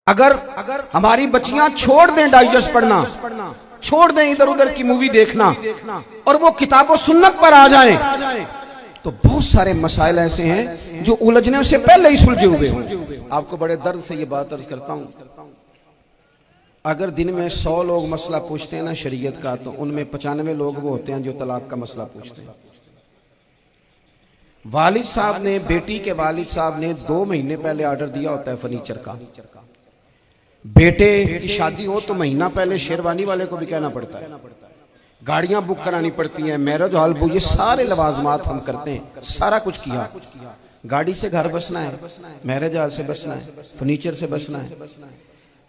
اگر ہماری بچیاں چھوڑ دیں ڈائجسٹ پڑھنا، چھوڑ دیں ادھر ادھر کی مووی دیکھنا اور وہ کتاب و سنت پر آ جائیں تو بہت سارے مسائل ایسے ہیں جو الجھنے سے پہلے ہی سلجھے ہوئے ہوں۔ آپ کو بڑے درد سے یہ بات عرض کرتا ہوں، اگر دن میں 100 لوگ مسئلہ پوچھتے ہیں نا شریعت کا، تو ان میں 95 لوگ وہ ہوتے ہیں جو طلاق کا مسئلہ پوچھتے ہیں۔ والد صاحب نے، بیٹی کے والد صاحب نے 2 مہینے پہلے آرڈر دیا ہوتا ہے فرنیچر کا، بیٹے کی شادی ہو تو مہینہ پہلے شیروانی والے کو بھی کہنا پڑتا ہے، گاڑیاں بک کرانی پڑتی ہیں، میرج ہال بک، یہ سارے لوازمات ہم کرتے ہیں، سارا کچھ کیا۔ گاڑی سے گھر بسنا ہے، میرج ہال سے بسنا ہے، فرنیچر سے بسنا ہے،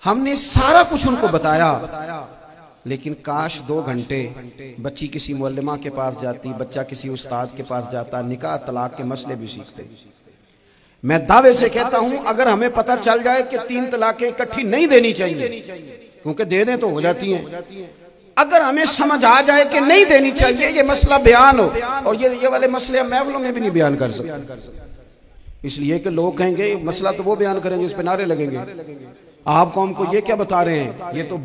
ہم نے سارا کچھ ان کو بتایا، لیکن کاش 2 گھنٹے بچی کسی معلمہ کے پاس جاتی، بچہ کسی استاد کے پاس جاتا، نکاح طلاق کے مسئلے بھی سیکھتے۔ میں دعوے سے کہتا ہوں اگر ہمیں پتہ چل جائے کہ 3 طلاقیں اکٹھی نہیں دینی چاہیے، کیونکہ دے دیں تو ہو جاتی ہیں، اگر ہمیں سمجھ آ جائے کہ نہیں دینی چاہیے، یہ مسئلہ بیان ہو، اور یہ والے مسئلے ہم محفلوں میں بھی نہیں بیان کر سکتے، اس لیے کہ لوگ کہیں گے مسئلہ تو وہ بیان کریں گے، اس پہ نعرے لگیں گے، آپ قوم کو یہ کیا بتا رہے ہیں، یہ تو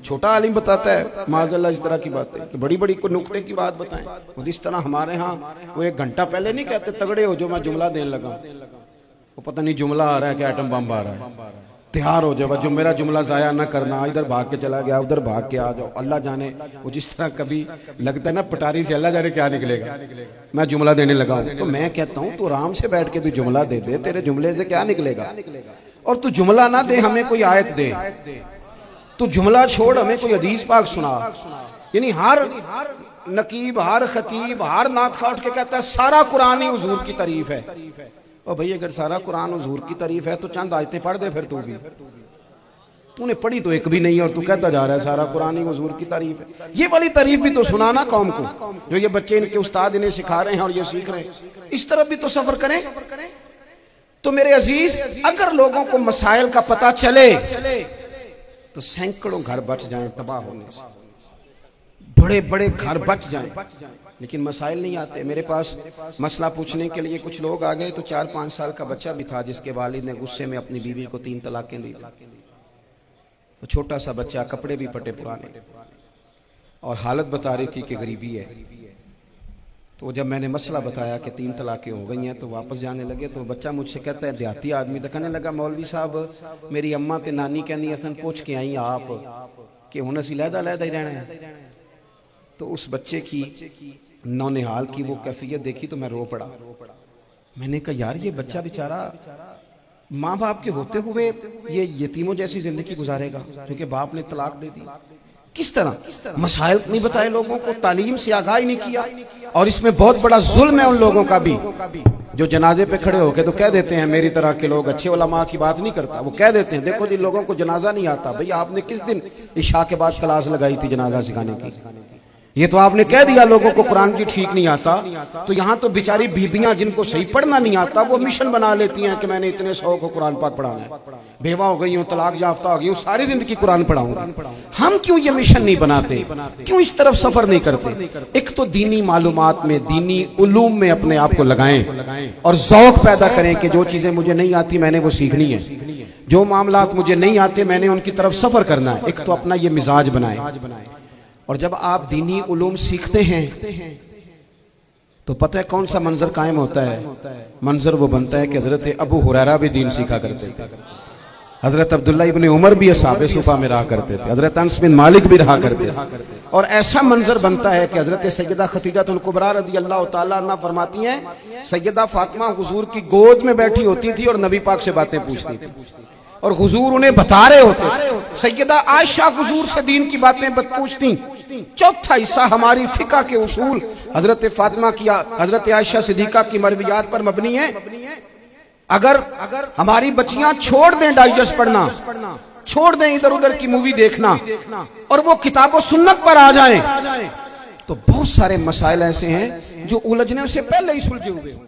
چھوٹا عالم بتاتا ہے معاذ اللہ اس طرح کی باتیں، کہ بڑی بڑی کو نقطے کی بات بتائیں۔ خود اس طرح ہمارے ہاں وہ 1 گھنٹہ پہلے نہیں کہتے تگڑے ہو جو میں جملہ دینے لگا، وہ پتہ نہیں جملہ آ رہا ہے کہ ایٹم بم آ رہا ہے، تیار ہو جاؤ، جو میرا جملہ ضائع نہ کرنا، ادھر بھاگ کے چلا گیا ادھر بھاگ کے آ جاؤ، اللہ جانے وہ جس طرح کبھی لگتا ہے نا پٹاری سے، اللہ جانے کیا نکلے گا، میں جملہ دینے لگا ہوں، تو میں کہتا ہوں تو آرام سے بیٹھ کے بھی جملہ دے دے، تیرے جملے سے کیا نکلے گا، اور تو جملہ نہ دے ہمیں کوئی آیت دے، تو جملہ چھوڑ ہمیں کوئی حدیث پاک سنا۔ یعنی ہر نقیب، ہر خطیب، ہر نعت خواہ اٹھ کے کہتا ہے سارا قرآن ہی حضور کی تعریف ہے، اور بھئی اگر سارا قرآن حضور کی تعریف ہے تو چند آیتیں پڑھ دے، پھر تو بھی تو نے پڑھی تو ایک بھی نہیں اور تو کہتا جا رہا ہے سارا قرآن ہی حضور کی تعریف ہے۔ یہ والی تعریف بھی تو سنانا قوم کو، جو یہ بچے ان کے استاد انہیں سکھا رہے ہیں اور یہ سیکھ رہے ہیں، اس طرف بھی تو سفر کریں۔ تو میرے عزیز اگر لوگوں کو مسائل کا پتہ چلے تو سینکڑوں گھر بچ جائیں تباہ ہونے سے، بڑے بڑے گھر بچ جائیں، لیکن مسائل نہیں آتے۔ میرے پاس مسئلہ پوچھنے کے لیے کچھ لوگ آ گئے تو 4-5 سال کا بچہ بھی تھا جس کے والد نے غصے میں اپنی بیوی کو 3 طلاقیں دی، تو چھوٹا سا بچہ، کپڑے بھی پٹے پرانے، اور حالت بتا رہی تھی کہ غریبی ہے۔ تو جب میں نے مسئلہ بتایا کہ 3 طلاقیں ہو گئی ہیں تو واپس جانے لگے، تو بچہ مجھ سے کہتا ہے دیہاتی آدمی، تو کہنے لگا مولوی صاحب میری اماں تے نانی کہنی اسن پوچھ کے آئیں آپ کہ ہن اسی لہدا لہدا ہی رہنا ہے۔ تو اس بچے کی نونہال کی وہ کیفیت دیکھی تو میں رو پڑا۔ میں نے کہا یار یہ بچہ بیچارہ ماں باپ کے ہوتے ہوئے یہ یتیموں جیسی زندگی گزارے گا کیونکہ باپ نے طلاق دے دی، کس طرح؟ مسائل نہیں بتائے لوگوں کو، تعلیم سے آگاہی نہیں کیا، اور اس میں بہت بڑا ظلم ہے ان لوگوں کا بھی جو جنازے پہ کھڑے ہو کے تو کہہ دیتے ہیں، میری طرح کے لوگ اچھے علماء کی بات نہیں کرتا، وہ کہہ دیتے ہیں دیکھو جن لوگوں کو جنازہ نہیں آتا، بھئی آپ نے کس دن عشاء کے بعد کلاس لگائی تھی جنازہ سکھانے کی، یہ تو آپ نے کہہ دیا لوگوں کو قرآن کی ٹھیک نہیں آتا، تو یہاں تو بیچاری بیبیاں جن کو صحیح پڑھنا نہیں آتا وہ مشن بنا لیتی ہیں کہ میں نے اتنے 100 کو قرآن پاک پڑھانا ہے، بیوہ ہو گئی ہوں، طلاق یافتہ ہو گئی ہوں، ساری زندگی قرآن پڑھاؤں گی۔ ہم کیوں یہ مشن نہیں بناتے، کیوں اس طرف سفر نہیں کرتے؟ ایک تو دینی معلومات میں، دینی علوم میں اپنے آپ کو لگائیں اور ذوق پیدا کریں کہ جو چیزیں مجھے نہیں آتی میں نے وہ سیکھنی ہے، جو معاملات مجھے نہیں آتے میں نے ان کی طرف سفر کرنا ہے۔ ایک تو اپنا یہ مزاج بنائیں، اور جب آپ دینی علوم سیکھتے ہیں تو پتہ ہے کون سا منظر قائم ہوتا ہے؟ منظر وہ بنتا ہے کہ حضرت ابو ہریرہ بھی دین سیکھا کرتے تھے، حضرت عبداللہ ابن عمر بھی اصحاب صفہ میں رہا کرتے تھے، حضرت انس بن مالک بھی رہا کرتے تھے، اور ایسا منظر بنتا ہے کہ حضرت سیدہ خدیجہ الکبریٰ رضی اللہ تعالیٰ عنہ فرماتی ہیں سیدہ فاطمہ حضور کی گود میں بیٹھی ہوتی تھی اور نبی پاک سے باتیں پوچھتی تھی اور حضور انہیں بتا رہے ہوتے، سیدہ عائشہ حضور سے دین کی باتیں پوچھتی۔ چوتھا حصہ ہماری فقہ کے اصول حضرت فاطمہ کی، حضرت عائشہ صدیقہ کی مرویات پر مبنی ہے۔ اگر ہماری بچیاں چھوڑ دیں ڈائجسٹ پڑھنا، چھوڑ دیں ادھر ادھر کی مووی دیکھنا اور وہ کتاب و سنت پر آ جائیں تو بہت سارے مسائل ایسے ہیں جو الجھنے سے پہلے ہی سلجھے ہوئے ہوں۔